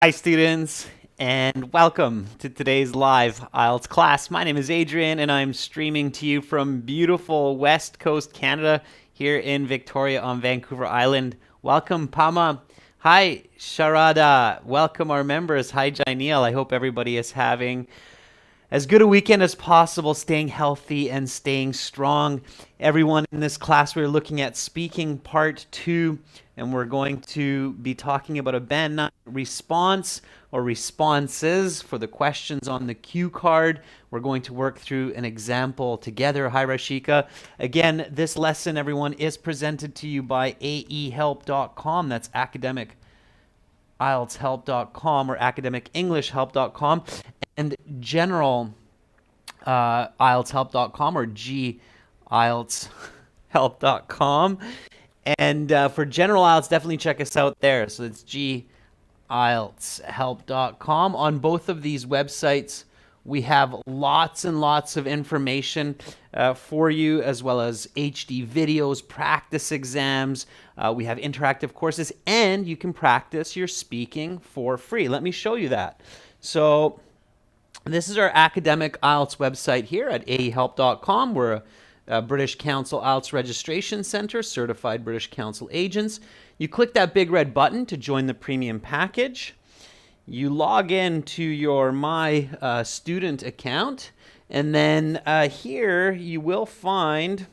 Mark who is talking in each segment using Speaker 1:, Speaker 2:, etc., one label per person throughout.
Speaker 1: Hi, students, and welcome to today's live IELTS class. My name is Adrian, and I'm streaming to you from beautiful West Coast Canada here in Victoria on Vancouver Island. Welcome, Pama. Hi, Sharada. Welcome, our members. Hi, Jaineel. I hope everybody is having as good a weekend as possible, staying healthy and staying strong. Everyone in this class, we're looking at speaking part 2, and we're going to be talking about a Band 9 response or responses for the questions on the cue card. We're going to work through an example together. Hi, Rashika. Again, this lesson, everyone, is presented to you by aehelp.com. That's academic IELTShelp.com or academicenglishhelp.com and general IELTShelp.com or GIELTShelp.com. And for general IELTS, definitely check us out there. So it's GIELTShelp.com. On both of these websites, we have lots and lots of information for you, as well as HD videos, practice exams. We have interactive courses, and you can practice your speaking for free. Let me show you that. So this is our academic IELTS website here at aehelp.com. We're a British Council IELTS Registration Center, certified British Council agents. You click that big red button to join the premium package. You log in to your My Student account, and then here you will find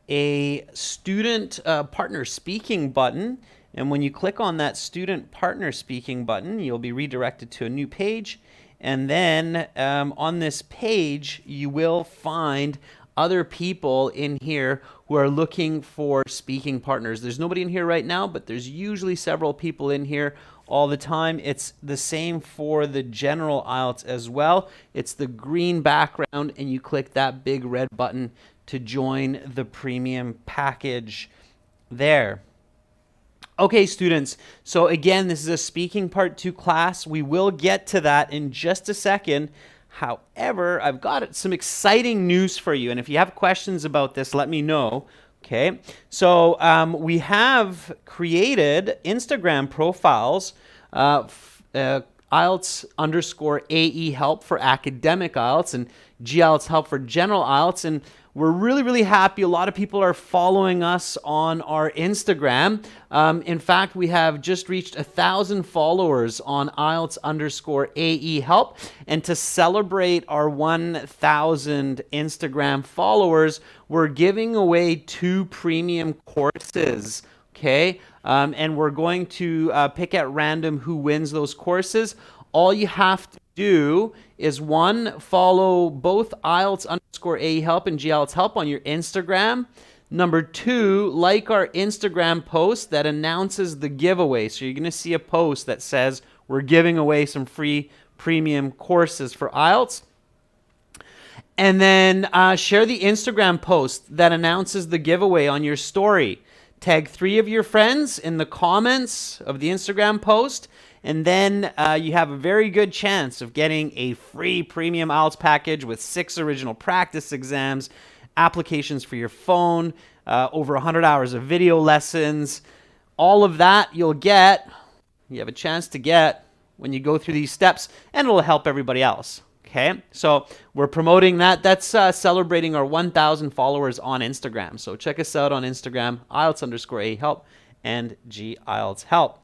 Speaker 1: a student partner speaking button. And when you click on that student partner speaking button, you'll be redirected to a new page. And then on this page, you will find other people in here who are looking for speaking partners. There's nobody in here right now, but there's usually several people in here all the time. It's the same for the general IELTS as well. It's the green background, and you click that big red button to join the premium package there. Okay, students, so again, this is a speaking part 2 class. We will get to that in just a second. However, I've got some exciting news for you, and if you have questions about this, let me know. Okay, so we have created Instagram profiles, IELTS_AE help for academic IELTS and GIELTS help for general IELTS, and we're really, really happy. A lot of people are following us on our Instagram. In fact, we have just reached 1,000 followers on IELTS_AE help. And to celebrate our 1,000 Instagram followers, we're giving away 2 premium courses. Okay, and we're going to pick at random who wins those courses. All you have to do is 1, follow both IELTS_AE help and GIELTS help on your Instagram. Number 2, like our Instagram post that announces the giveaway. So you're going to see a post that says we're giving away some free premium courses for IELTS. And then share the Instagram post that announces the giveaway on your story. Tag 3 of your friends in the comments of the Instagram post, and then you have a very good chance of getting a free premium IELTS package with 6 original practice exams, applications for your phone, over 100 hours of video lessons. All of that you have a chance to get when you go through these steps, and it'll help everybody else. Okay, so we're promoting that. That's celebrating our 1,000 followers on Instagram. So check us out on Instagram, IELTS_AE help and GIELTS help.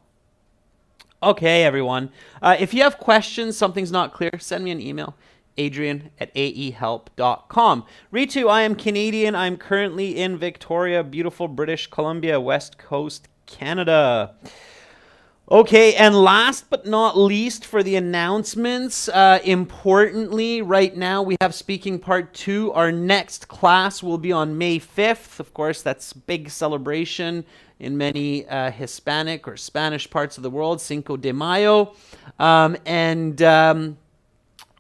Speaker 1: Okay, everyone. If you have questions, something's not clear, send me an email, adrian@aehelp.com. Ritu, I am Canadian. I'm currently in Victoria, beautiful British Columbia, West Coast, Canada. Okay, and last but not least for the announcements, importantly, right now we have speaking part 2. Our next class will be on May 5th. Of course, that's big celebration in many Hispanic or Spanish parts of the world, Cinco de Mayo. On May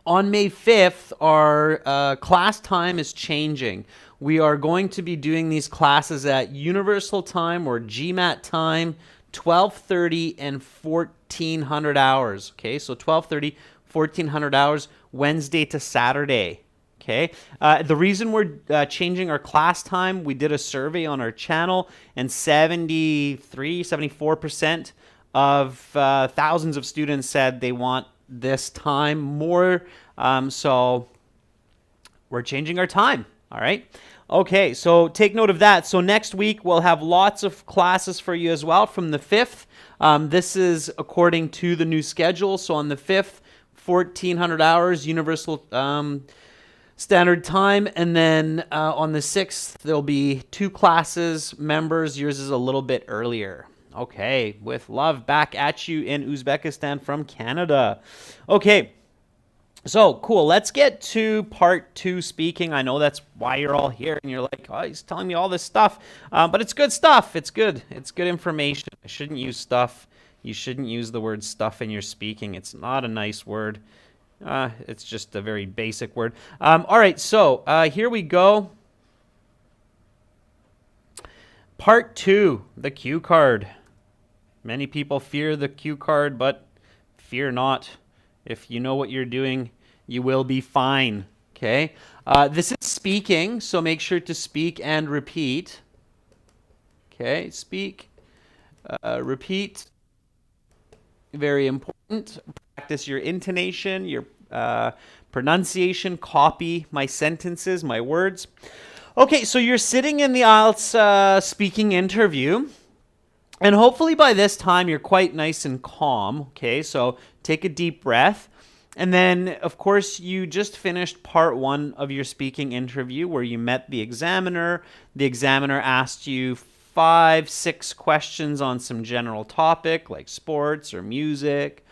Speaker 1: 5th, our class time is changing. We are going to be doing these classes at Universal Time or GMAT time, 12:30 and 1400 hours. Okay, so 12:30, 1400 hours, Wednesday to Saturday. Okay, the reason we're changing our class time, we did a survey on our channel, and 74% of thousands of students said they want this time more. So we're changing our time. All right. Okay, so take note of that. So next week we'll have lots of classes for you as well from the 5th. This is according to the new schedule. So on the 5th, 1400 hours, Universal Standard Time. And then on the 6th, there'll be 2 classes. Members, yours is a little bit earlier. Okay, with love, back at you in Uzbekistan from Canada. Okay. So, cool. Let's get to part 2 speaking. I know that's why you're all here and you're like, oh, he's telling me all this stuff. But it's good stuff. It's good. It's good information. I shouldn't use stuff. You shouldn't use the word stuff in your speaking. It's not a nice word. It's just a very basic word. All right, so here we go. Part 2, the cue card. Many people fear the cue card, but fear not. If you know what you're doing, you will be fine. Okay. This is speaking, so make sure to speak and repeat. Okay. Speak, repeat. Very important. Practice your intonation, your pronunciation. Copy my sentences, my words. Okay. So you're sitting in the IELTS speaking interview. And hopefully by this time you're quite nice and calm, okay? So take a deep breath. And then, of course, you just finished part 1 of your speaking interview where you met the examiner. The examiner asked you 5, 6 questions on some general topic like sports or music.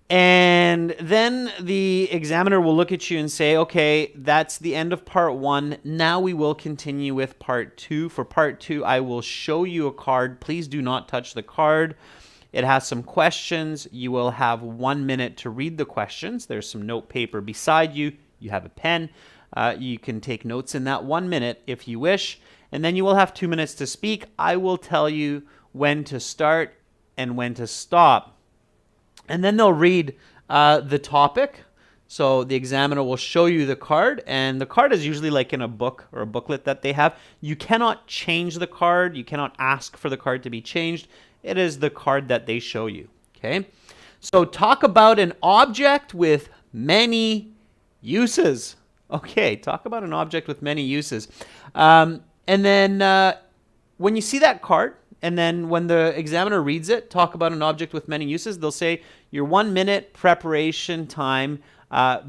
Speaker 1: And then the examiner will look at you and say, okay, that's the end of part 1. Now we will continue with part 2. For part 2, I will show you a card. Please do not touch the card. It has some questions. You will have 1 minute to read the questions. There's some note paper beside you. You have a pen. You can take notes in that 1 minute if you wish. And then you will have 2 minutes to speak. I will tell you when to start and when to stop. And then they'll read the topic. So the examiner will show you the card, and the card is usually like in a book or a booklet that they have. You cannot change the card. You cannot ask for the card to be changed. It is the card that they show you. Okay. So talk about an object with many uses. Okay. Talk about an object with many uses. And then when you see that card, and then when the examiner reads it, talk about an object with many uses, they'll say your 1 minute preparation time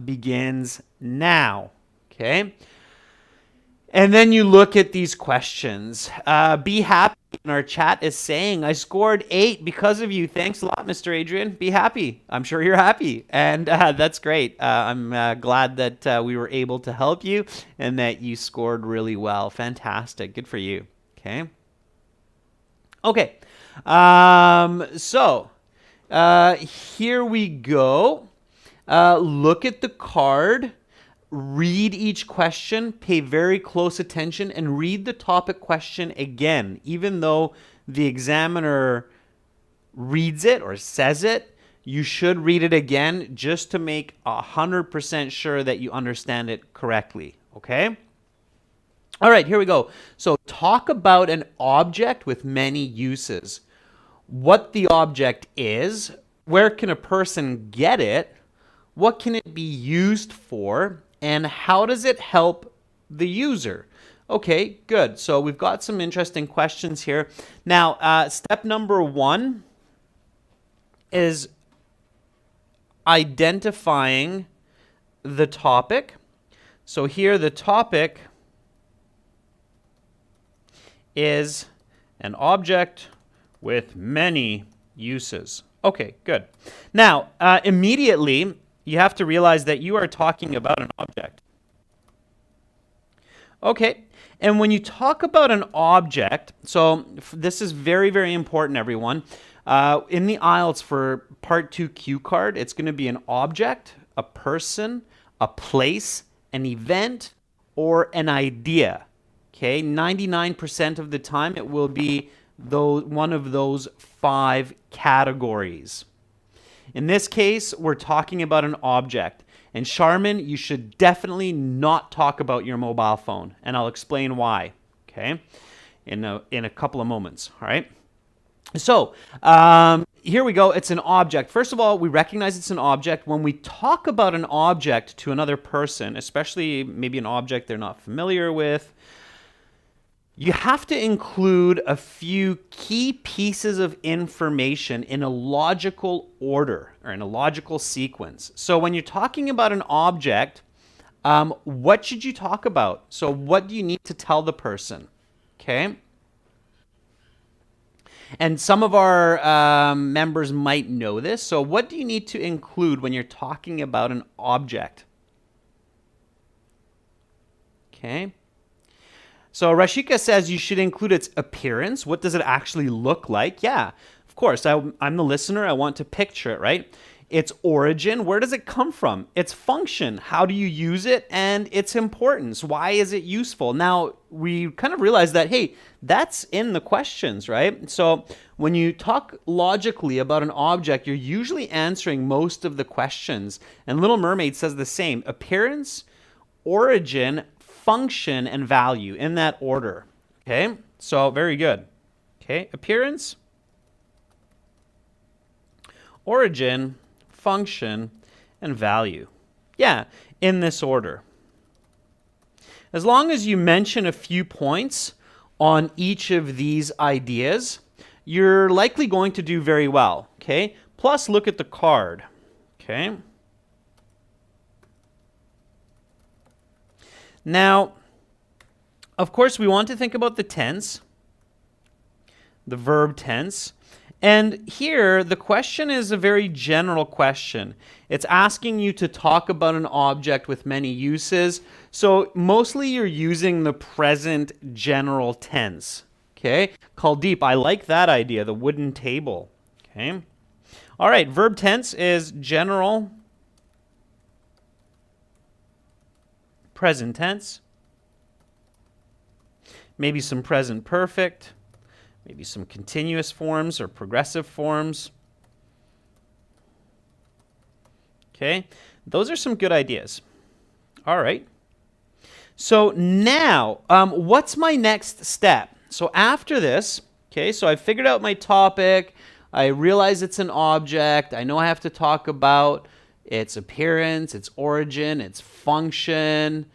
Speaker 1: begins now. Okay. And then you look at these questions. Be happy. In our chat is saying, I scored 8 because of you. Thanks a lot, Mr. Adrian. Be happy. I'm sure you're happy. And that's great. I'm glad that we were able to help you and that you scored really well. Fantastic. Good for you. Okay. Okay. So here we go. Look at the card. Read each question, pay very close attention, and read the topic question again. Even though the examiner reads it or says it, you should read it again just to make 100% sure that you understand it correctly, okay? All right, here we go. So talk about an object with many uses. What the object is, where can a person get it, what can it be used for, and how does it help the user? Okay, good. So we've got some interesting questions here. Now, step number 1 is identifying the topic. So here the topic is an object with many uses. Okay, good. Now, immediately, you have to realize that you are talking about an object. Okay, and when you talk about an object, so this is very, very important, everyone. In the IELTS for Part 2 cue card, it's going to be an object, a person, a place, an event, or an idea. Okay, 99% of the time it will be one of those 5 categories. In this case, we're talking about an object. And Charmin, you should definitely not talk about your mobile phone. And I'll explain why, okay, in a couple of moments, all right? So here we go. It's an object. First of all, we recognize it's an object. When we talk about an object to another person, especially maybe an object they're not familiar with, you have to include a few key pieces of information in a logical order or in a logical sequence. So when you're talking about an object, what should you talk about? So what do you need to tell the person? Okay. And some of our members might know this. So what do you need to include when you're talking about an object? Okay. So Rashika says you should include its appearance. What does it actually look like? Yeah, of course. I'm the listener. I want to picture it, right? Its origin. Where does it come from? Its function. How do you use it? And its importance. Why is it useful? Now, we kind of realize that, hey, that's in the questions, right? So when you talk logically about an object, you're usually answering most of the questions. And Little Mermaid says the same. Appearance, origin, function, and value in that order. Okay, so very good. Okay, appearance, origin, function, and value. Yeah, in this order. As long as you mention a few points on each of these ideas, you're likely going to do very well. Okay, plus look at the card. Okay. Now, of course, we want to think about the tense, the verb tense. And here, the question is a very general question. It's asking you to talk about an object with many uses. So mostly you're using the present general tense. Okay? Kuldeep, I like that idea, the wooden table. Okay? All right, verb tense is general present tense, maybe some present perfect, maybe some continuous forms or progressive forms. Okay, those are some good ideas. All right. So now, what's my next step? So after this, okay, so I figured out my topic. I realize it's an object. I know I have to talk about its appearance, its origin, its function,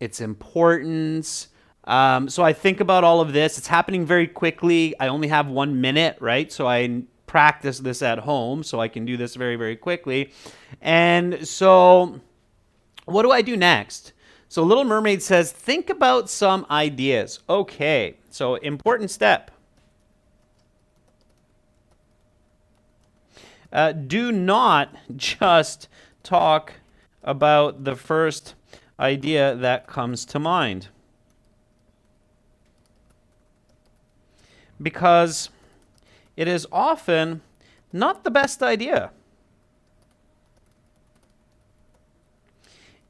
Speaker 1: its importance. So I think about all of this. It's happening very quickly. I only have 1 minute, right? So I practice this at home so I can do this very, very quickly. And so what do I do next? So Little Mermaid says, think about some ideas. Okay, so important step. Do not just talk about the first idea that comes to mind. Because it is often not the best idea.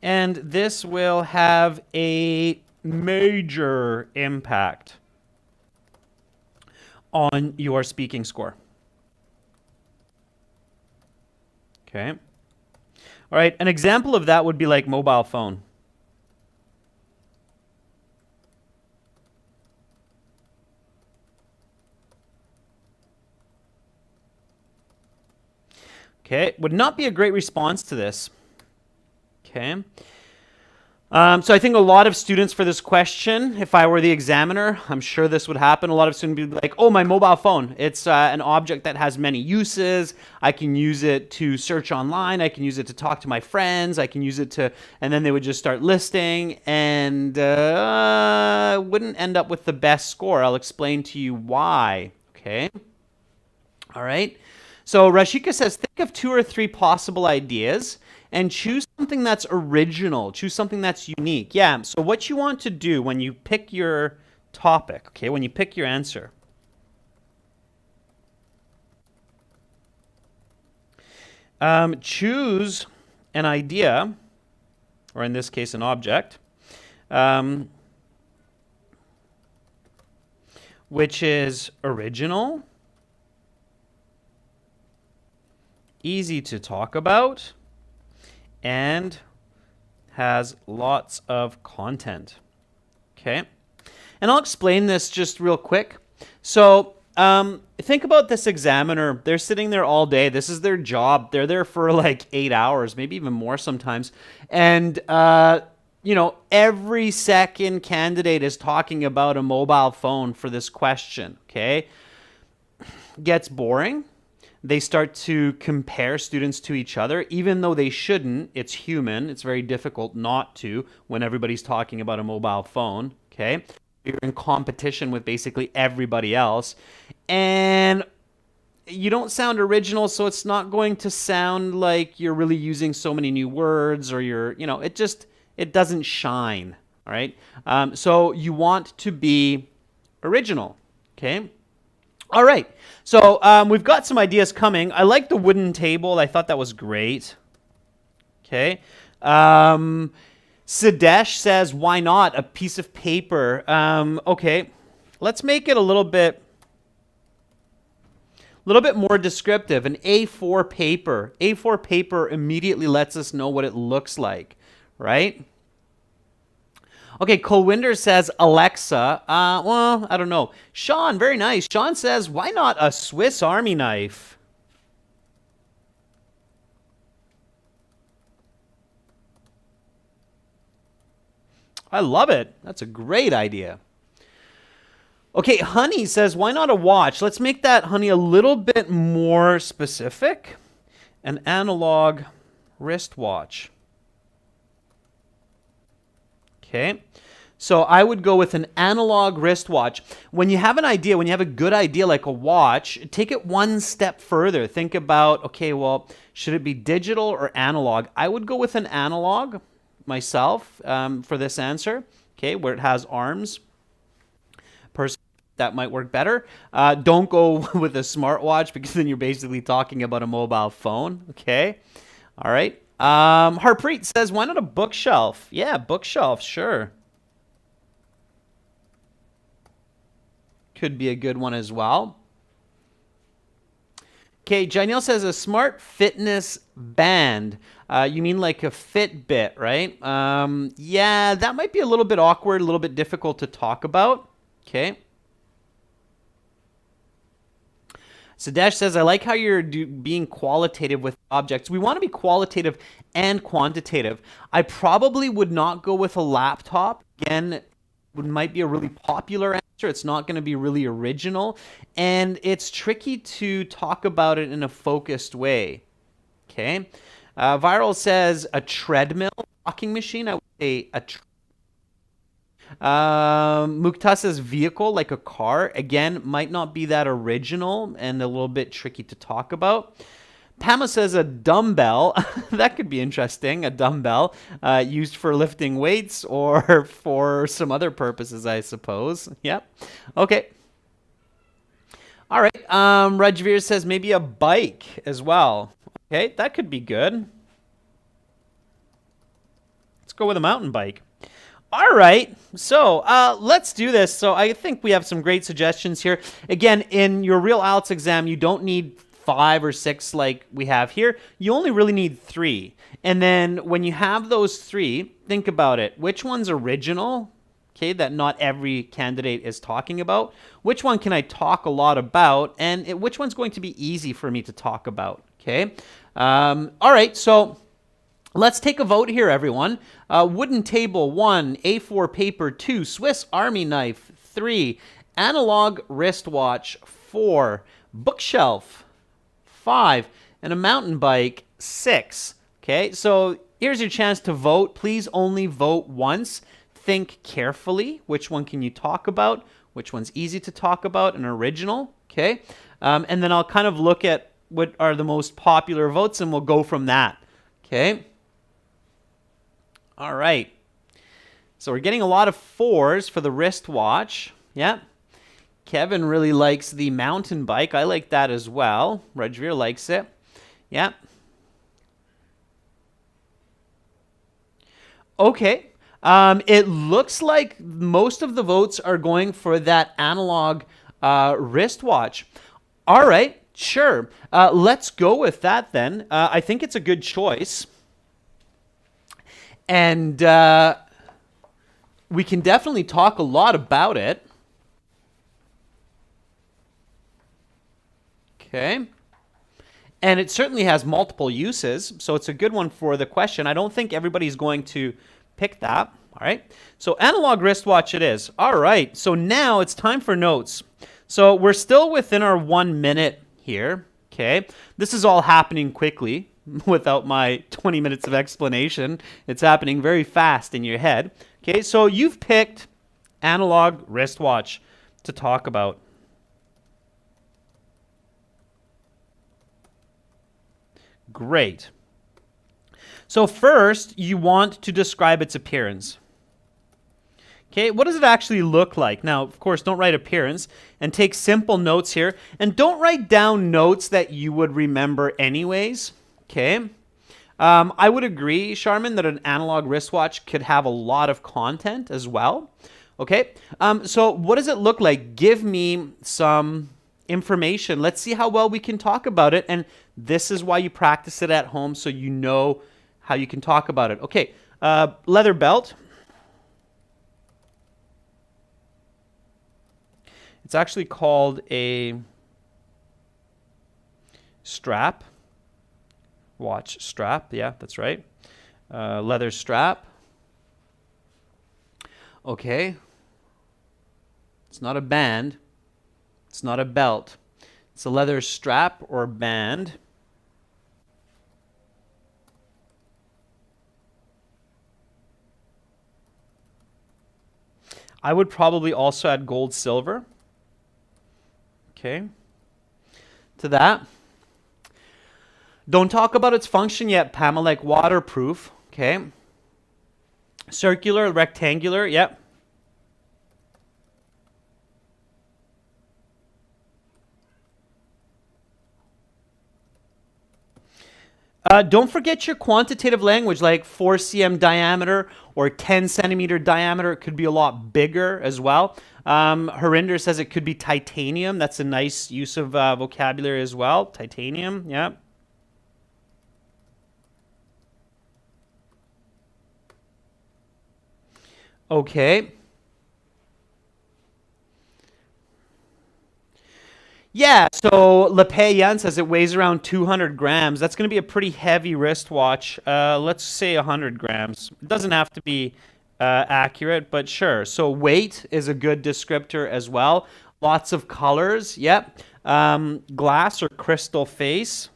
Speaker 1: And this will have a major impact on your speaking score. Okay. All right, an example of that would be like mobile phone. Okay, would not be a great response to this. Okay. So I think a lot of students for this question, if I were the examiner, I'm sure this would happen. A lot of students would be like, oh, my mobile phone. It's an object that has many uses. I can use it to search online. I can use it to talk to my friends. I can use it to, and then they would just start listing and wouldn't end up with the best score. I'll explain to you why. Okay. All right. So Rashika says, think of 2 or 3 possible ideas and choose something that's original. Choose something that's unique. Yeah, so what you want to do when you pick your topic, okay, when you pick your answer, choose an idea, or in this case, an object, which is original, easy to talk about, and has lots of content. Okay, and I'll explain this just real quick. So Think about this examiner. They're sitting there all day. This is their job. They're there for like 8 hours, maybe even more sometimes. And, every second candidate is talking about a mobile phone for this question, okay? Gets boring. They start to compare students to each other, even though they shouldn't. It's human. It's very difficult not to when everybody's talking about a mobile phone, okay? You're in competition with basically everybody else. And you don't sound original, so it's not going to sound like you're really using so many new words or it doesn't shine, all right? So you want to be original, okay? All right, so we've got some ideas coming. I like the wooden table. I thought that was great. Okay. Sadesh says, why not? A piece of paper. Okay, let's make it a little bit more descriptive. An A4 paper. A4 paper immediately lets us know what it looks like, right? Okay, Colwinder says Alexa. Well, I don't know. Sean, very nice. Sean says, why not a Swiss Army knife? I love it. That's a great idea. Okay, Honey says, why not a watch? Let's make that, Honey, a little bit more specific. An analog wristwatch. Okay, so I would go with an analog wristwatch. When you have an idea, when you have a good idea like a watch, take it one step further. Think about, okay, well, should it be digital or analog? I would go with an analog myself for this answer, okay, where it has arms. Personally, that might work better. Don't go with a smartwatch because then you're basically talking about a mobile phone, okay? All right. Harpreet says, why not a bookshelf? Yeah, bookshelf, sure. Could be a good one as well. Okay, Janelle says a smart fitness band. You mean like a Fitbit, right? Yeah, that might be a little bit awkward, a little bit difficult to talk about. Okay. Sadesh says, I like how you're being qualitative with objects. We want to be qualitative and quantitative. I probably would not go with a laptop. Again, it might be a really popular answer. It's not going to be really original. And it's tricky to talk about it in a focused way. Okay. Viral says a treadmill, walking machine. I would say a Mukta says vehicle, like a car. Again, might not be that original and a little bit tricky to talk about. Pama says a dumbbell. That could be interesting. A dumbbell used for lifting weights or for some other purposes, I suppose. Yep. Okay. All right. Rajveer says maybe a bike as well. Okay, that could be good. Let's go with a mountain bike. All right, so let's do this. So I think we have some great suggestions here. Again, in your real IELTS exam, you don't need 5 or 6 like we have here. You only really need 3. And then when you have those 3, think about it. Which one's original? Okay, that not every candidate is talking about. Which one can I talk a lot about? And which one's going to be easy for me to talk about? Okay, all right, so let's take a vote here, everyone. Wooden table, 1. A4 paper, 2. Swiss Army knife, 3. Analog wristwatch, 4. Bookshelf, 5. And a mountain bike, 6. Okay, so here's your chance to vote. Please only vote once. Think carefully. Which one can you talk about? Which one's easy to talk about and original? Okay, and then I'll kind of look at what are the most popular votes and we'll go from that. Okay. All right. So we're getting a lot of 4s for the wristwatch. Yeah. Kevin really likes the mountain bike. I like that as well. Rajveer likes it. Yeah. Okay. It looks like most of the votes are going for that analog wristwatch. All right. Sure. Let's go with that then. I think it's a good choice. And we can definitely talk a lot about it. Okay. And it certainly has multiple uses, so it's a good one for the question. I don't think everybody's going to pick that. All right. So analog wristwatch it is. All right. So now it's time for notes. So we're still within our 1 minute here. Okay. This is all happening quickly without my 20 minutes of explanation. It's happening very fast in your head. Okay. So you've picked analog wristwatch to talk about. Great. So first, you want to describe its appearance. Okay, what does it actually look like? Now, of course, don't write appearance and take simple notes here. And don't write down notes that you would remember anyways. Okay. I would agree, Charmin, that an analog wristwatch could have a lot of content as well. Okay. So what does it look like? Give me some information. Let's see how well we can talk about it. And this is why you practice it at home, so you know how you can talk about it. Okay. Leather belt. It's actually called a strap. Watch strap. Yeah, that's right. Leather strap. Okay. It's not a band. It's not a belt. It's a leather strap or band. I would probably also add gold, silver. Okay. To that. Don't talk about its function yet, Pamela, like waterproof. Okay. Circular, rectangular, yep. Don't forget your quantitative language, like 4 cm diameter or 10 centimeter diameter. It could be a lot bigger as well. Harinder says it could be titanium. That's a nice use of vocabulary as well. Titanium, yeah. Okay. Yeah, so LePayan says it weighs around 200 grams. That's going to be a pretty heavy wristwatch. Let's say 100 grams. It doesn't have to be accurate, but sure. So weight is a good descriptor as well. Lots of colors, yep. Glass or crystal face.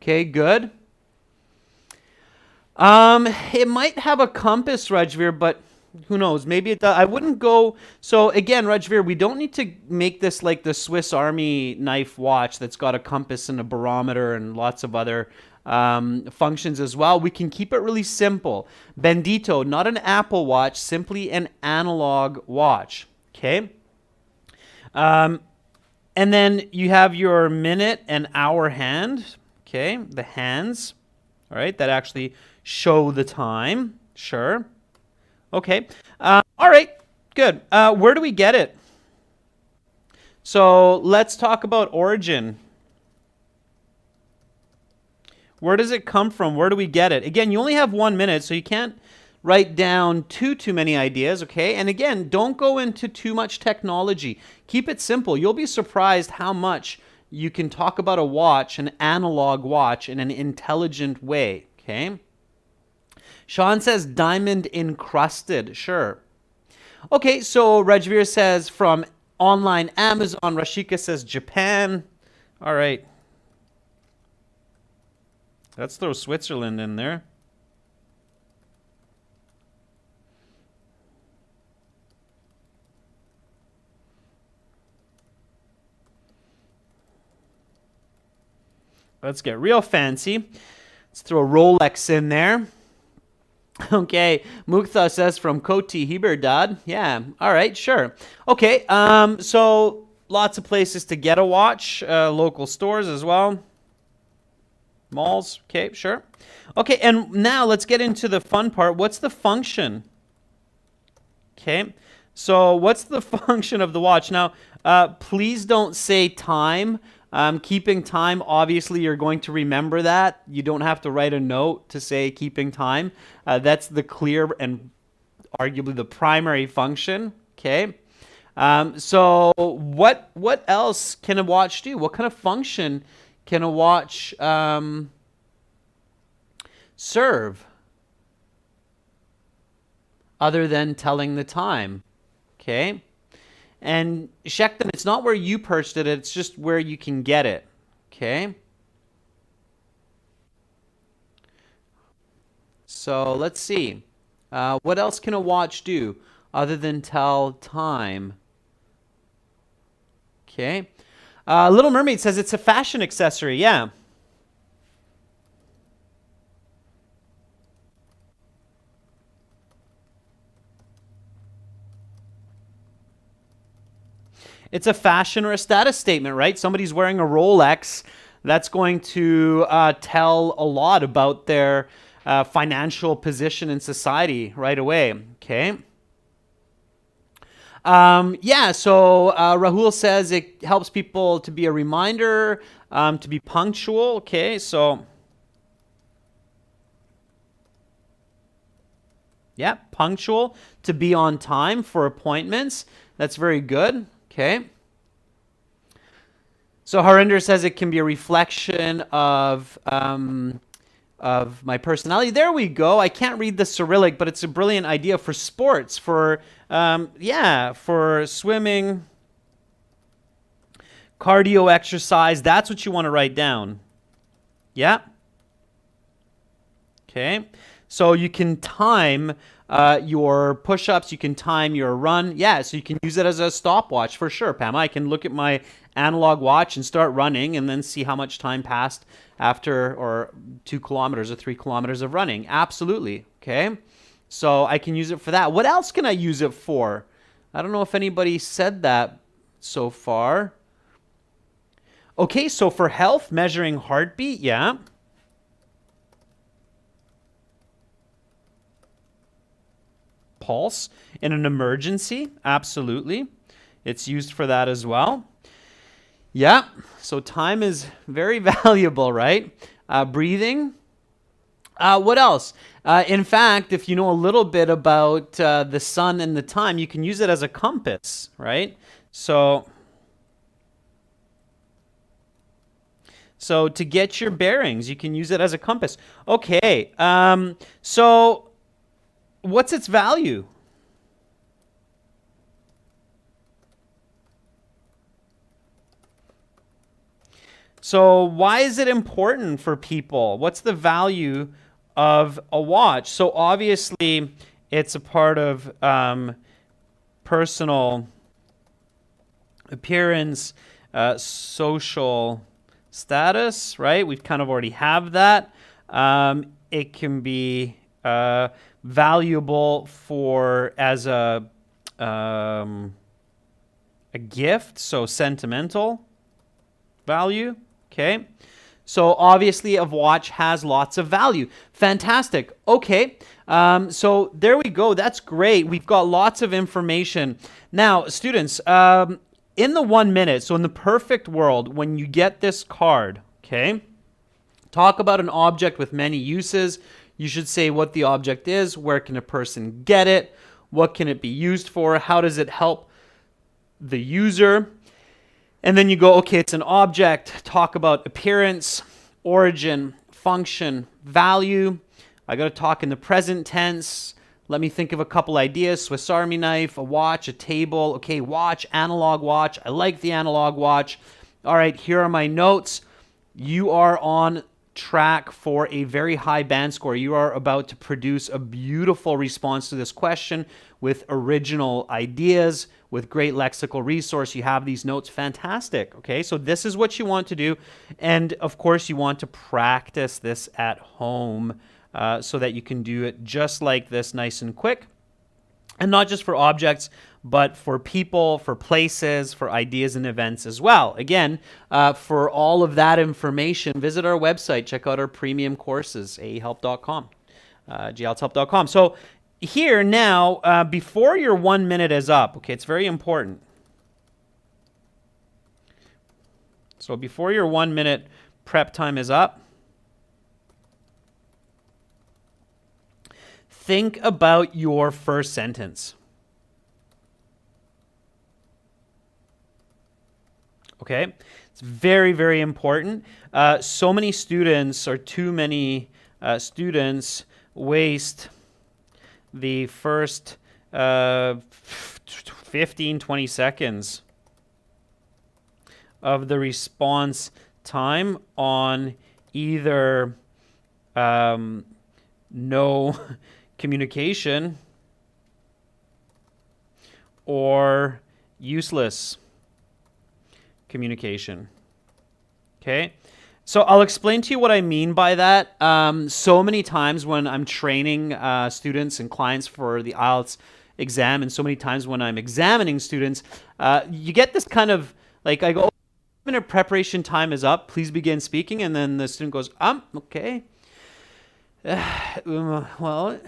Speaker 1: Okay, good. It might have a compass, Rajveer, but who knows? Maybe it does. I wouldn't go. So again, Rajveer, we don't need to make this like the Swiss Army knife watch that's got a compass and a barometer and lots of other functions as well. We can keep it really simple. Bendito, not an Apple Watch, simply an analog watch. Okay. And then you have your minute and hour hand. Okay, the hands, all right, that actually show the time. Sure. Okay. All right, good. Where do we get it? So let's talk about origin. Where does it come from? Where do we get it? Again, you only have 1 minute, so you can't write down too many ideas, okay? And again, don't go into too much technology. Keep it simple. You'll be surprised how much you can talk about a watch, an analog watch, in an intelligent way, okay? Sean says diamond encrusted. Sure. Okay, so Rajveer says from online Amazon. Rashika says Japan. All right. Let's throw Switzerland in there. Let's get real fancy. Let's throw a Rolex in there. Okay, Muktha says from Koti Hiberdad. Yeah, all right, sure. Okay, so lots of places to get a watch, local stores as well. Malls, okay, sure. Okay, and now let's get into the fun part. What's the function? Okay, so what's the function of the watch? Now, please don't say time. Keeping time, obviously, you're going to remember that. You don't have to write a note to say keeping time. That's the clear and arguably the primary function. Okay. So what else can a watch do? What kind of function can a watch serve other than telling the time? Okay. And check them. It's not where you purchased it. It's just where you can get it. Okay. So let's see. What else can a watch do other than tell time? Okay. Little Mermaid says it's a fashion accessory. Yeah. It's a fashion or a status statement, right? Somebody's wearing a Rolex. That's going to tell a lot about their financial position in society right away. Okay. Yeah, so Rahul says it helps people to be a reminder, to be punctual. Okay, so yeah, punctual, to be on time for appointments. That's very good. Okay. So Harinder says it can be a reflection of my personality. There we go. I can't read the Cyrillic, but it's a brilliant idea for sports, for for swimming, cardio exercise. That's what you want to write down. Yeah. Okay. So you can time your push-ups, you can time your run. Yeah, so you can use it as a stopwatch for sure, Pam. I can look at my analog watch and start running and then see how much time passed after or 2 kilometers or 3 kilometers of running. Absolutely. Okay. So I can use it for that. What else can I use it for? I don't know if anybody said that so far. Okay, so for health, measuring heartbeat, yeah. Pulse in an emergency, absolutely. It's used for that as well. Yeah, so time is very valuable, right? Breathing. What else? In fact, if you know a little bit about the sun and the time, you can use it as a compass, right? So to get your bearings, you can use it as a compass. Okay, so what's its value? So why is it important for people? What's the value of a watch? So obviously, it's a part of personal appearance, social status, right? We've kind of already have that. It can be valuable for as a gift, so sentimental value. Okay. So obviously a watch has lots of value. Fantastic. Okay. So there we go. That's great. We've got lots of information. Now, students, in the 1 minute, so in the perfect world, when you get this card, okay, talk about an object with many uses. You should say what the object is, where can a person get it, what can it be used for, how does it help the user. And then you go, okay, it's an object. Talk about appearance, origin, function, value. I got to talk in the present tense. Let me think of a couple ideas. Swiss Army knife, a watch, a table. Okay, watch, analog watch. I like the analog watch. All right, here are my notes. You are on track for a very high band score. You are about to produce a beautiful response to this question with original ideas, with great lexical resource. You have these notes. Fantastic. Okay, so this is what you want to do. And of course, you want to practice this at home so that you can do it just like this, nice and quick. And not just for objects, but for people, for places, for ideas and events as well. Again, for all of that information, visit our website. Check out our premium courses, aehelp.com, glshelp.com. So here now, before your 1 minute is up, okay, it's very important. So before your 1 minute prep time is up, think about your first sentence. Okay? It's very, very important. So many students, or too many students, waste the first 15, 20 seconds of the response time on either no communication or useless communication. Okay? So I'll explain to you what I mean by that. So many times when I'm training students and clients for the IELTS exam, and so many times when I'm examining students, you get this kind of, like, I go, minute preparation time is up, please begin speaking, and then the student goes, okay. Well,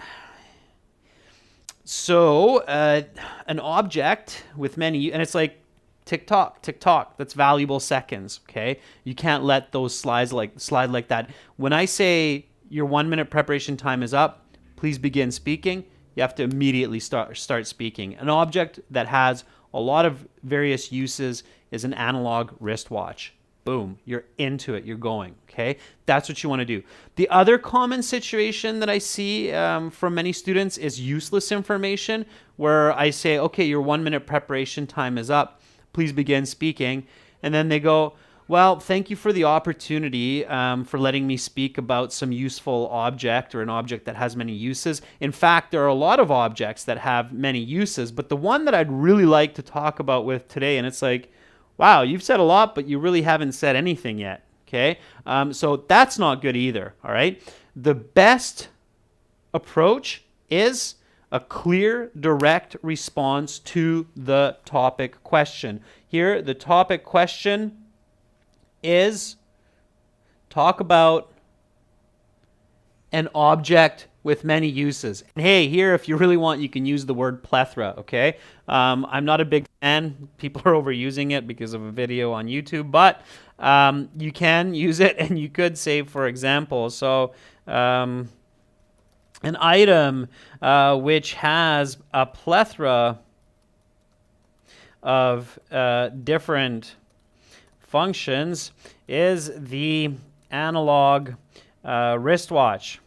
Speaker 1: so an object with many, and it's like, tick tock, that's valuable seconds, okay? You can't let those slide like that. When I say your 1 minute preparation time is up, please begin speaking, you have to immediately start speaking. An object that has a lot of various uses is an analog wristwatch. Boom, you're into it, you're going, okay? That's what you want to do. The other common situation that I see from many students is useless information, where I say, okay, your 1 minute preparation time is up, please begin speaking. And then they go, well, thank you for the opportunity for letting me speak about some useful object or an object that has many uses. In fact, there are a lot of objects that have many uses, but the one that I'd really like to talk about with today, and it's like, wow, you've said a lot, but you really haven't said anything yet, okay? So that's not good either, all right? The best approach is a clear, direct response to the topic question. Here, the topic question is talk about an object with many uses. And hey, here, if you really want, you can use the word plethora, okay? I'm not a big fan. People are overusing it because of a video on YouTube, but you can use it, and you could say, for example, so an item which has a plethora of different functions is the analog wristwatch.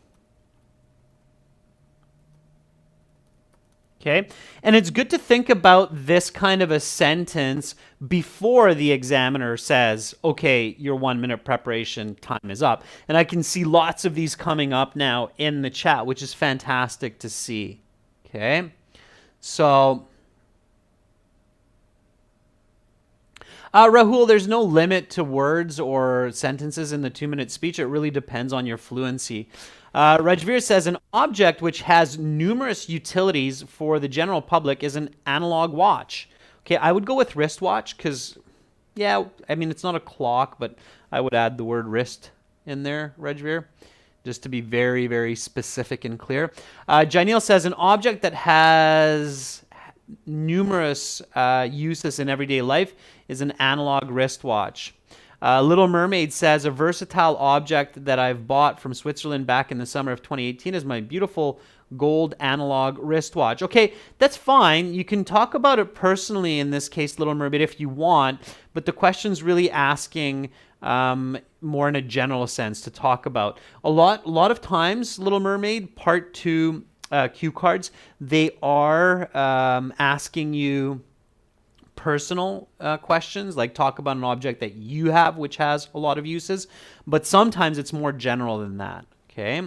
Speaker 1: Okay, and it's good to think about this kind of a sentence before the examiner says, okay, your 1 minute preparation time is up. And I can see lots of these coming up now in the chat, which is fantastic to see. Okay, so Rahul, there's no limit to words or sentences in the 2 minute speech. It really depends on your fluency. Rajveer says, an object which has numerous utilities for the general public is an analog watch. Okay, I would go with wristwatch because, yeah, I mean, it's not a clock, but I would add the word wrist in there, Rajveer, just to be very, very specific and clear. Janil says, an object that has numerous uses in everyday life is an analog wristwatch. Little Mermaid says, a versatile object that I've bought from Switzerland back in the summer of 2018 is my beautiful gold analog wristwatch. Okay, that's fine. You can talk about it personally in this case, Little Mermaid, if you want, but the question's really asking more in a general sense to talk about. A lot of times, Little Mermaid, part 2 cue cards, they are asking you personal questions, like talk about an object that you have which has a lot of uses, but sometimes it's more general than that, okay?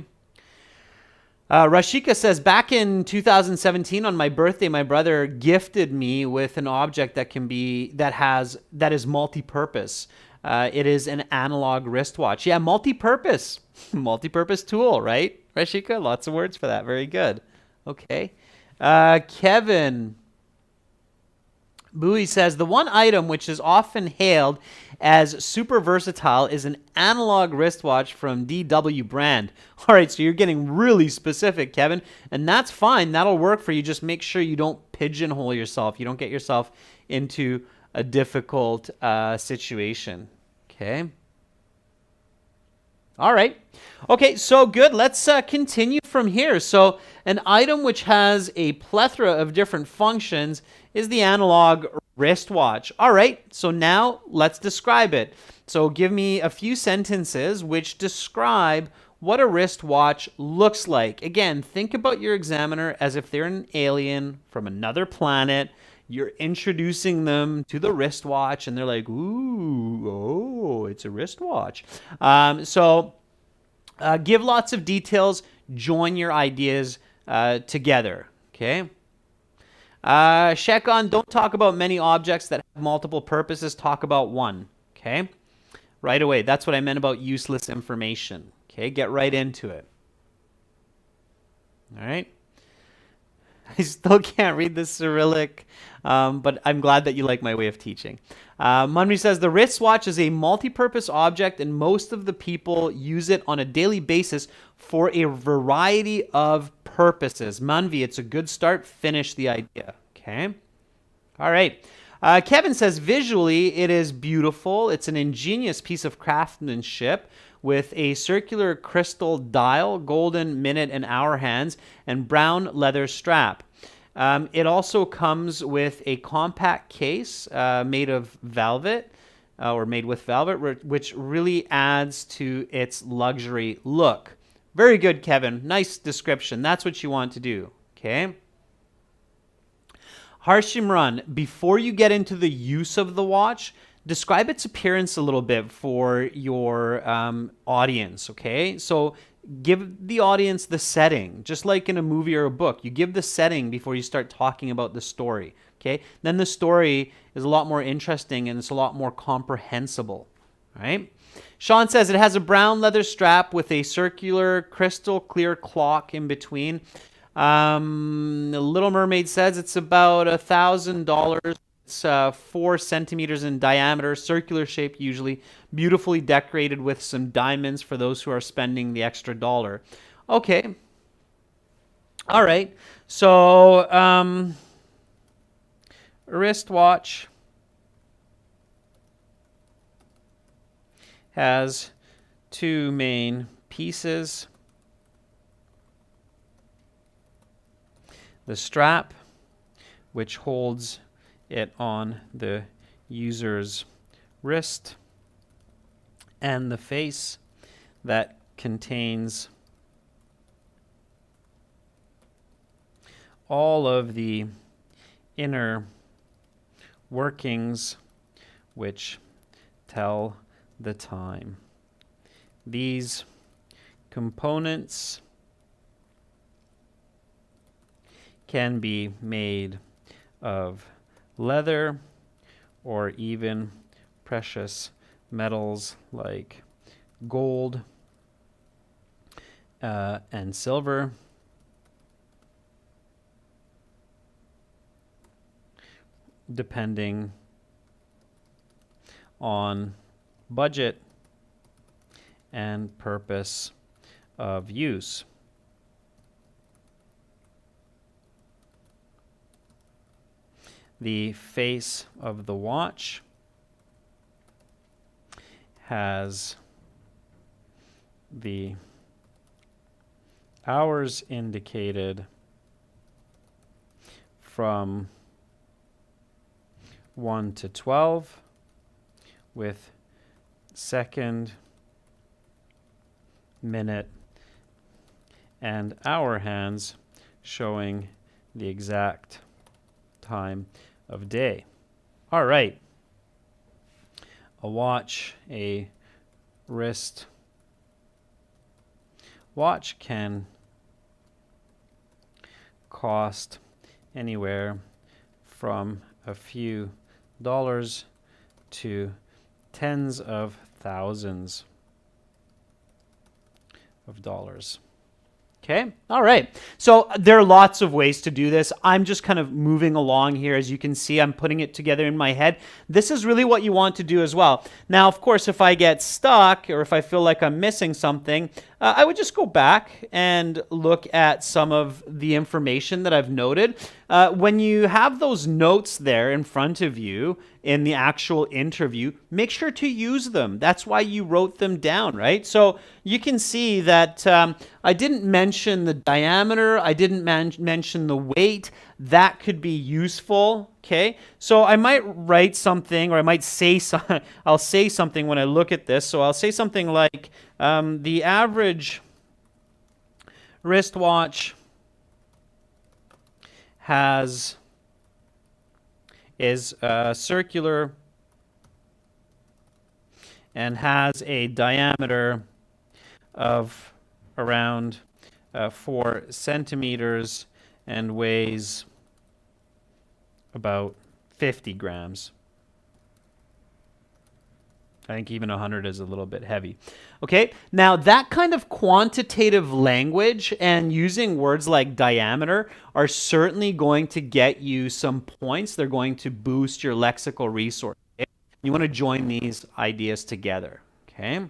Speaker 1: Rashika says, back in 2017 on my birthday, my brother gifted me with an object that is multi-purpose. It is an analog wristwatch. Yeah, multi-purpose. Multi-purpose tool, right? Rashika, lots of words for that. Very good. Okay. Kevin Bowie says, the one item which is often hailed as super versatile is an analog wristwatch from DW brand. All right, so you're getting really specific, Kevin, and that's fine. That'll work for you. Just make sure you don't pigeonhole yourself. You don't get yourself into a difficult situation, Okay. All right. Okay, so good. Let's continue from here. So an item which has a plethora of different functions is the analog wristwatch. All right, so now let's describe it. So give me a few sentences which describe what a wristwatch looks like. Again, think about your examiner as if they're an alien from another planet. You're introducing them to the wristwatch, and they're like, ooh, oh, it's a wristwatch. Give lots of details, join your ideas together, okay? Shekon, don't talk about many objects that have multiple purposes, talk about one, okay? Right away, that's what I meant about useless information, okay? Get right into it. All right? I still can't read the Cyrillic, but I'm glad that you like my way of teaching. Munri says, the wristwatch is a multi-purpose object and most of the people use it on a daily basis for a variety of purposes. Manvi, it's a good start. Finish the idea. Okay. All right. Kevin says, visually, it is beautiful. It's an ingenious piece of craftsmanship with a circular crystal dial, golden minute and hour hands, and brown leather strap. It also comes with a compact case made of velvet, or made with velvet, which really adds to its luxury look. Very good, Kevin. Nice description. That's what you want to do, okay? Harshimran, before you get into the use of the watch, describe its appearance a little bit for your audience, okay? So give the audience the setting, just like in a movie or a book. You give the setting before you start talking about the story, okay? Then the story is a lot more interesting and it's a lot more comprehensible, right? Sean says it has a brown leather strap with a circular crystal clear clock in between. The Little Mermaid says it's about $1,000. It's 4 centimeters in diameter, circular shape usually, beautifully decorated with some diamonds for those who are spending the extra dollar. Okay. All right. So, a wristwatch has 2 main pieces. The strap, which holds it on the user's wrist, and the face that contains all of the inner workings which tell the time. These components can be made of leather or even precious metals like gold and silver. Depending on budget and purpose of use. The face of the watch has the hours indicated from 1 to 12 with second, minute, and hour hands showing the exact time of day. All right. A watch, a wrist watch can cost anywhere from a few dollars to tens of thousands of dollars. Okay, all right. So there are lots of ways to do this. I'm just kind of moving along here. As you can see, I'm putting it together in my head. This is really what you want to do as well. Now, of course, if I get stuck or if I feel like I'm missing something, I would just go back and look at some of the information that I've noted. When you have those notes there in front of you in the actual interview, make sure to use them. That's why you wrote them down, right? So you can see that I didn't mention the diameter, I didn't mention the weight. That could be useful. Okay, so I might write something, or I might say something. I'll say something when I look at this. So I'll say something like the average wristwatch is circular and has a diameter of around 4 centimeters and weighs about 50 grams. I think even 100 is a little bit heavy. Okay, now that kind of quantitative language and using words like diameter are certainly going to get you some points. They're going to boost your lexical resource. Okay? You want to join these ideas together. Okay.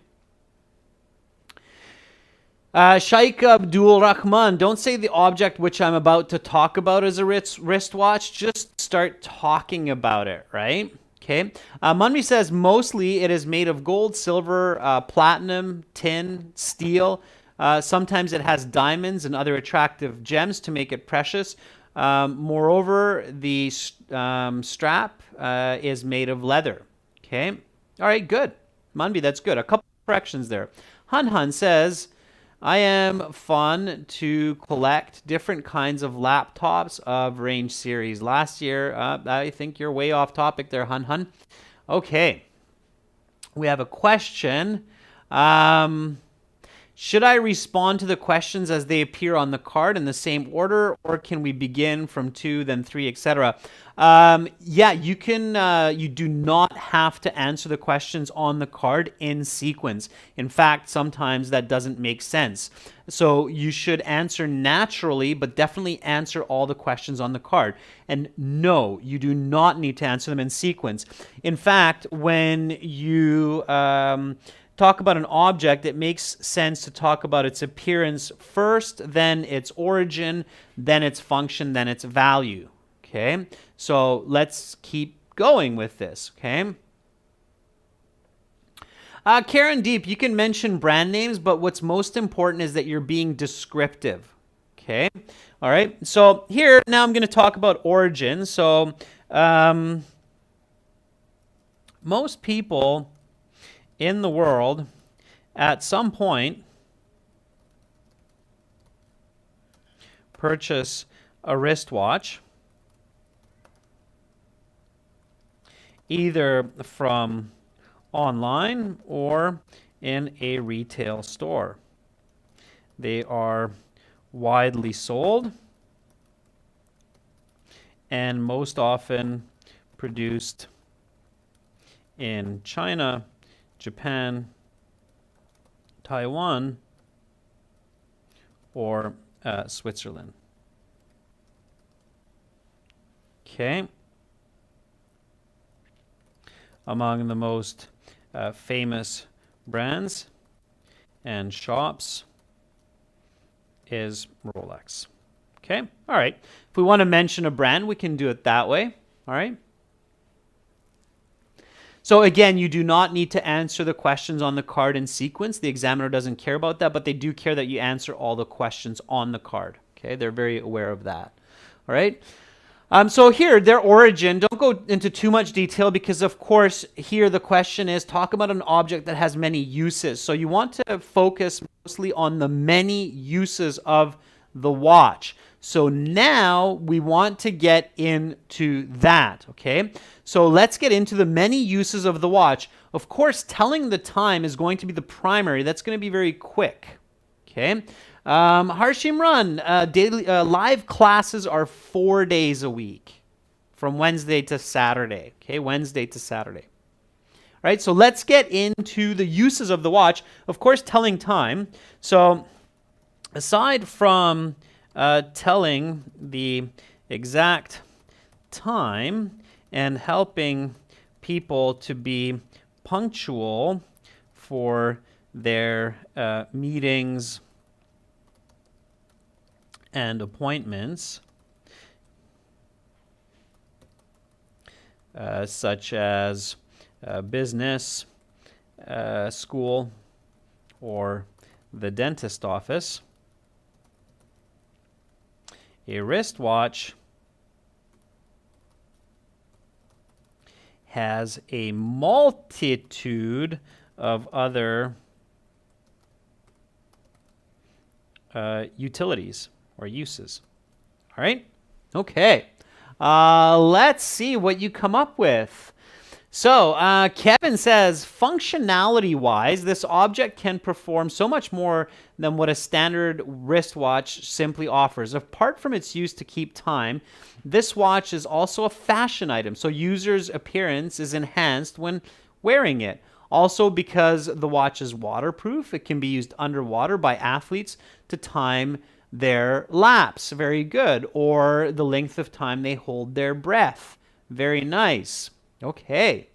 Speaker 1: Shaikh Abdul Rahman, don't say the object which I'm about to talk about is a wristwatch. Just start talking about it, right? Okay. Munmi says mostly it is made of gold, silver, platinum, tin, steel. Sometimes it has diamonds and other attractive gems to make it precious. Moreover, the strap is made of leather. Okay. All right, good. Munmi, that's good. A couple of corrections there. Han says, I am fun to collect different kinds of laptops of range series. Last year, I think you're way off topic there, Han. Okay. We have a question. Should I respond to the questions as they appear on the card in the same order, or can we begin from 2, then 3, etc.? Yeah, you can. You do not have to answer the questions on the card in sequence. In fact, sometimes that doesn't make sense. So you should answer naturally, but definitely answer all the questions on the card. And no, you do not need to answer them in sequence. In fact, when you talk about an object, it makes sense to talk about its appearance first, then its origin, then its function, then its value. Okay, so let's keep going with this. Okay. Karen Deep, you can mention brand names, but what's most important is that you're being descriptive. Okay. All right. So here, now I'm going to talk about origin. So most people in the world at some point purchase a wristwatch either from online or in a retail store. They are widely sold and most often produced in China, Japan, Taiwan, or Switzerland. Okay. Among the most famous brands and shops is Rolex. Okay. All right. If we want to mention a brand, we can do it that way. All right. So again, you do not need to answer the questions on the card in sequence. The examiner doesn't care about that, but they do care that you answer all the questions on the card. Okay, they're very aware of that. All right. So here, their origin, don't go into too much detail because, of course, here the question is talk about an object that has many uses. So you want to focus mostly on the many uses of the watch. So now we want to get into that, okay? So let's get into the many uses of the watch. Of course, telling the time is going to be the primary. That's going to be very quick, okay? Harshim Run, daily live classes are 4 days a week from Wednesday to Saturday, okay? Wednesday to Saturday. All right, so let's get into the uses of the watch. Of course, telling time. So aside from telling the exact time and helping people to be punctual for their meetings and appointments, such as business, school, or the dentist office. A wristwatch has a multitude of other utilities or uses. All right? Okay. Let's see what you come up with. So Kevin says, functionality-wise, this object can perform so much more than what a standard wristwatch simply offers. Apart from its use to keep time, this watch is also a fashion item, so users' appearance is enhanced when wearing it. Also, because the watch is waterproof, it can be used underwater by athletes to time their laps. Very good. Or the length of time they hold their breath. Very nice. Okay.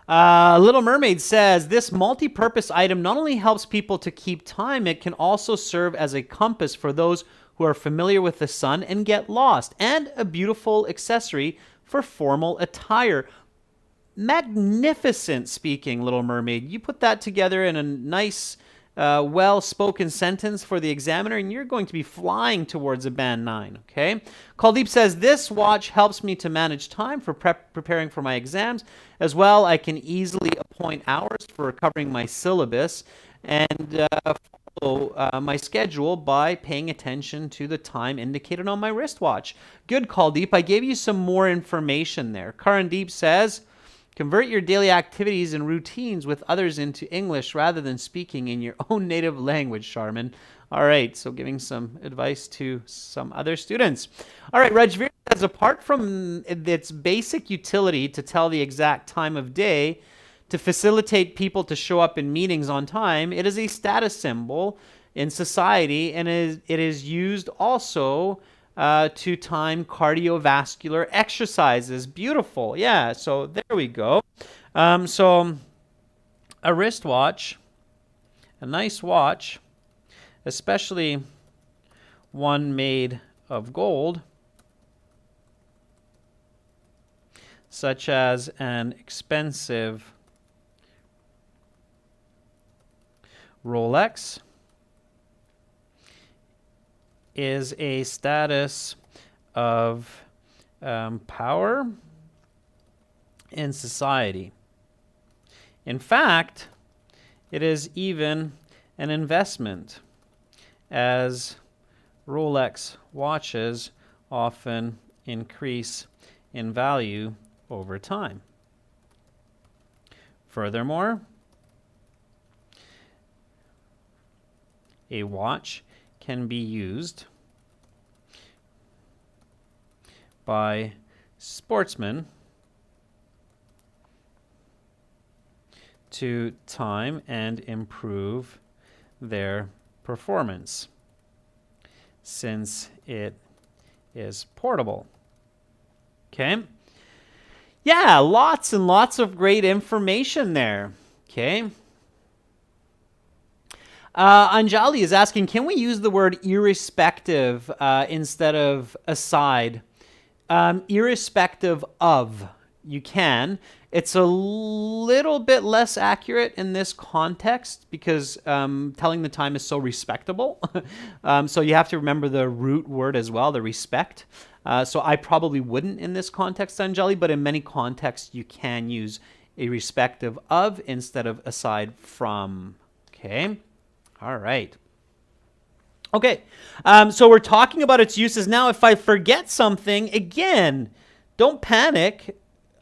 Speaker 1: Little Mermaid says, this multi-purpose item not only helps people to keep time, it can also serve as a compass for those who are familiar with the sun and get lost, and a beautiful accessory for formal attire. Magnificent speaking, Little Mermaid. You put that together in a nice, well-spoken sentence for the examiner, and you're going to be flying towards a band 9, okay? Kuldeep says, this watch helps me to manage time for preparing for my exams. As well, I can easily appoint hours for recovering my syllabus and follow my schedule by paying attention to the time indicated on my wristwatch. Good, Kuldeep. I gave you some more information there. Karandeep says, convert your daily activities and routines with others into English rather than speaking in your own native language, Charmin. All right, so giving some advice to some other students. All right, Rajveer says, apart from its basic utility to tell the exact time of day, to facilitate people to show up in meetings on time, it is a status symbol in society, and it is used also to time cardiovascular exercises. Beautiful. Yeah, so there we go. So a wristwatch, a nice watch, especially one made of gold, such as an expensive Rolex, is a status of power in society. In fact, it is even an investment, as Rolex watches often increase in value over time. Furthermore, a watch can be used by sportsmen to time and improve their performance, since it is portable. Okay? Yeah, lots and lots of great information there. Okay? Anjali is asking, can we use the word irrespective instead of aside? Irrespective of, you can. It's a little bit less accurate in this context because telling the time is so respectable. So you have to remember the root word as well, the respect. So I probably wouldn't in this context, Anjali, but in many contexts you can use irrespective of instead of aside from. Okay? All right. Okay, so we're talking about its uses. Now, if I forget something, again, don't panic.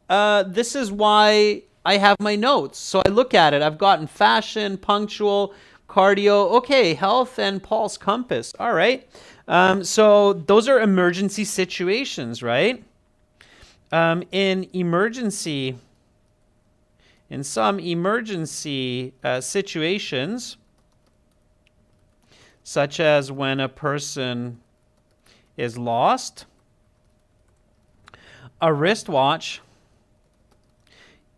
Speaker 1: This is why I have my notes. So I look at it. I've gotten fashion, punctual, cardio. Okay, health and pulse compass. All right. So those are emergency situations, right? In some emergency situations, such as when a person is lost, a wristwatch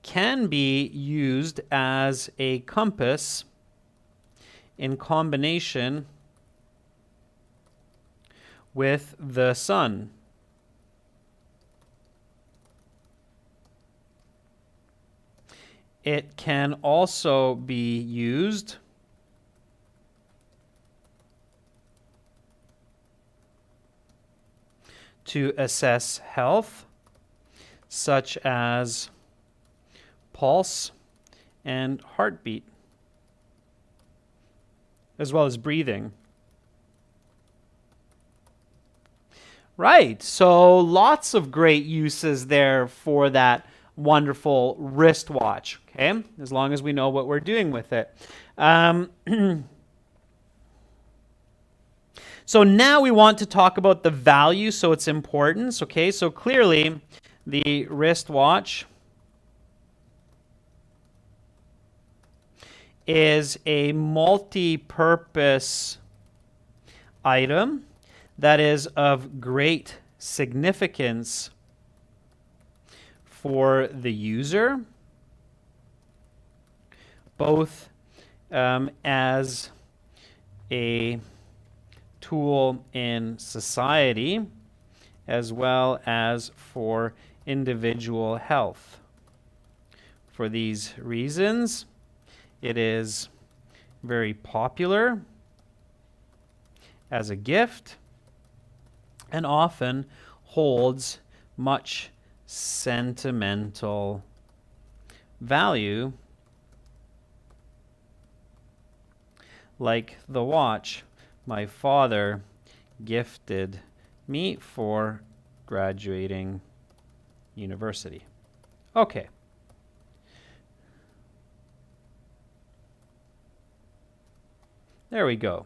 Speaker 1: can be used as a compass in combination with the sun. It can also be used to assess health, such as pulse and heartbeat, as well as breathing. Right, so lots of great uses there for that wonderful wristwatch, okay? As long as we know what we're doing with it. So now we want to talk about the value, so its importance, okay? So clearly, the wristwatch is a multi-purpose item that is of great significance for the user, both as a tool in society as well as for individual health. For these reasons, it is very popular as a gift and often holds much sentimental value, like the watch my father gifted me for graduating university. Okay. There we go.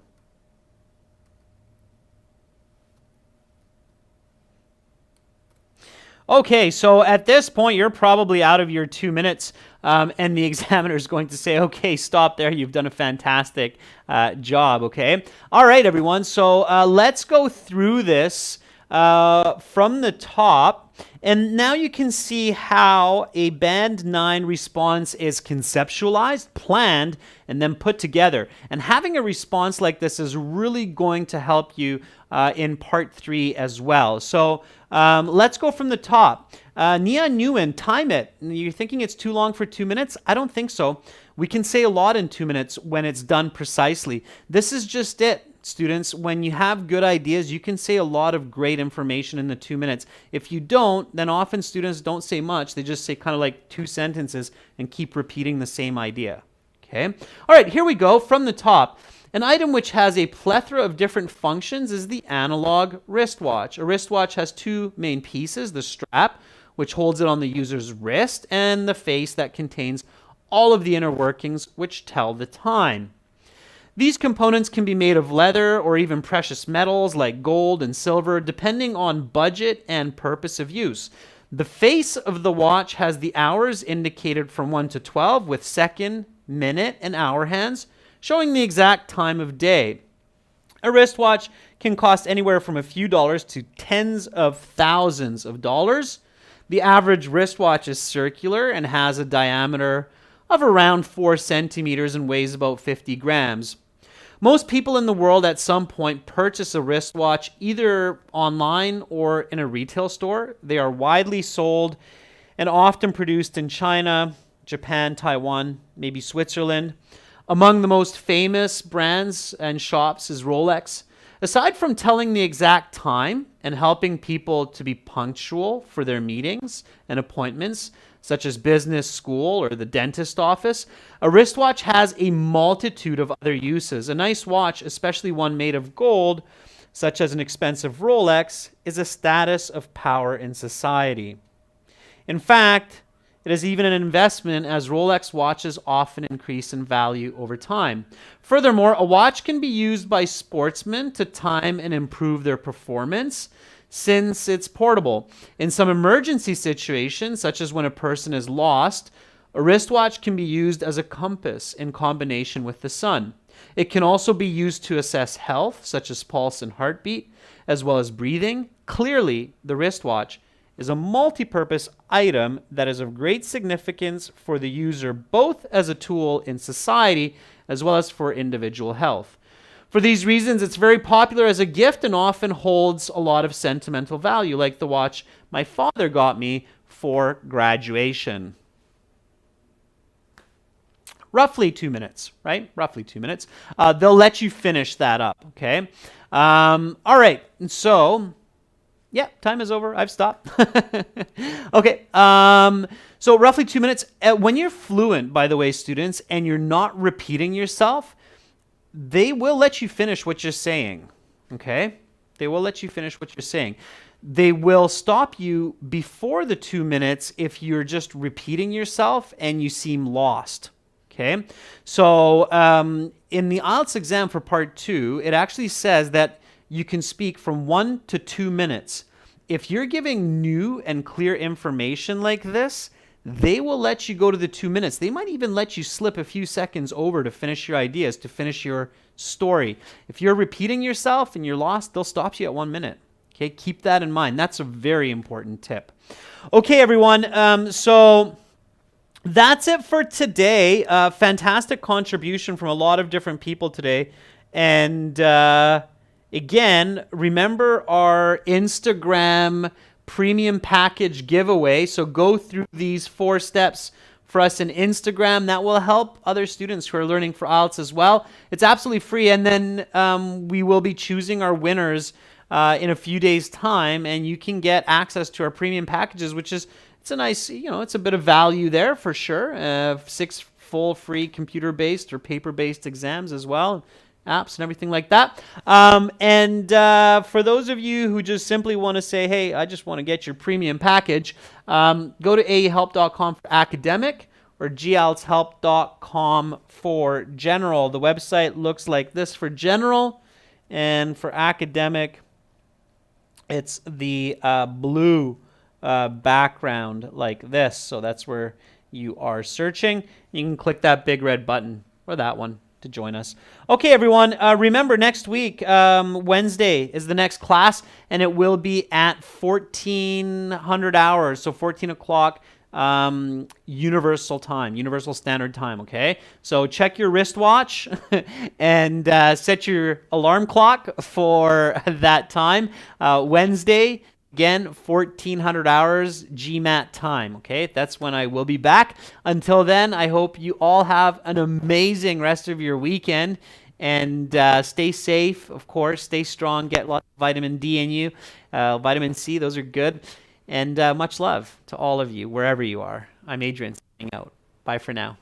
Speaker 1: Okay, so at this point, you're probably out of your 2 minutes, and the examiner is going to say, okay, stop there. You've done a fantastic job, okay? All right, everyone, so let's go through this from the top, and now you can see how a Band 9 response is conceptualized, planned, and then put together. And having a response like this is really going to help you in part 3 as well. So let's go from the top. Nia Nguyen, time it. You're thinking it's too long for 2 minutes? I don't think so. We can say a lot in 2 minutes when it's done precisely. This is just it, students. When you have good ideas, you can say a lot of great information in the 2 minutes. If you don't, then often students don't say much. They just say kind of like 2 sentences and keep repeating the same idea. Okay? All right, here we go from the top. An item which has a plethora of different functions is the analog wristwatch. A wristwatch has 2 main pieces, the strap, which holds it on the user's wrist, and the face that contains all of the inner workings which tell the time. These components can be made of leather or even precious metals like gold and silver, depending on budget and purpose of use. The face of the watch has the hours indicated from 1 to 12 with second, minute, and hour hands, showing the exact time of day. A wristwatch can cost anywhere from a few dollars to tens of thousands of dollars. The average wristwatch is circular and has a diameter of around 4 centimeters and weighs about 50 grams. Most people in the world at some point purchase a wristwatch either online or in a retail store. They are widely sold and often produced in China, Japan, Taiwan, maybe Switzerland. Among the most famous brands and shops is Rolex. Aside from telling the exact time and helping people to be punctual for their meetings and appointments, such as business, school, or the dentist office, a wristwatch has a multitude of other uses. A nice watch, especially one made of gold, such as an expensive Rolex, is a status of power in society. In fact, it is even an investment, as Rolex watches often increase in value over time. Furthermore, a watch can be used by sportsmen to time and improve their performance since it's portable. In some emergency situations, such as when a person is lost, a wristwatch can be used as a compass in combination with the sun. It can also be used to assess health, such as pulse and heartbeat, as well as breathing. Clearly, the wristwatch is a multi-purpose item that is of great significance for the user, both as a tool in society as well as for individual health. For these reasons, it's very popular as a gift and often holds a lot of sentimental value, like the watch my father got me for graduation. Roughly 2 minutes, right? Roughly 2 minutes. They'll let you finish that up, okay? All right, and so, yeah, time is over. I've stopped. Okay, so roughly 2 minutes. When you're fluent, by the way, students, and you're not repeating yourself, they will let you finish what you're saying, okay? They will let you finish what you're saying. They will stop you before the 2 minutes if you're just repeating yourself and you seem lost, okay? So in the IELTS exam for part 2, it actually says that you can speak from 1 to 2 minutes. If you're giving new and clear information like this, they will let you go to the 2 minutes. They might even let you slip a few seconds over to finish your ideas, to finish your story. If you're repeating yourself and you're lost, they'll stop you at 1 minute. Okay, keep that in mind. That's a very important tip. Okay, everyone. So that's it for today. Fantastic contribution from a lot of different people today. And again, remember our Instagram premium package giveaway. So go through these 4 steps for us in Instagram. That will help other students who are learning for IELTS as well. It's absolutely free. And then we will be choosing our winners in a few days' time. And you can get access to our premium packages, which is, it's a nice, it's a bit of value there for sure. 6 full free computer-based or paper-based exams as well. Apps and everything like that. And for those of you who just simply want to say, hey, I just want to get your premium package, go to aehelp.com for academic or gieltshelp.com for general. The website looks like this for general, and for academic, it's the blue background like this. So that's where you are searching. You can click that big red button or that one to join us. Okay, everyone, remember next week, Wednesday is the next class, and it will be at 1400 hours, so 14 o'clock universal time, universal standard time, okay? So check your wristwatch and set your alarm clock for that time. Wednesday, again, 1400 hours GMAT time, okay? That's when I will be back. Until then, I hope you all have an amazing rest of your weekend, and stay safe, of course. Stay strong. Get lots of vitamin D in you. Vitamin C, those are good. And much love to all of you, wherever you are. I'm Adrian, signing out. Bye for now.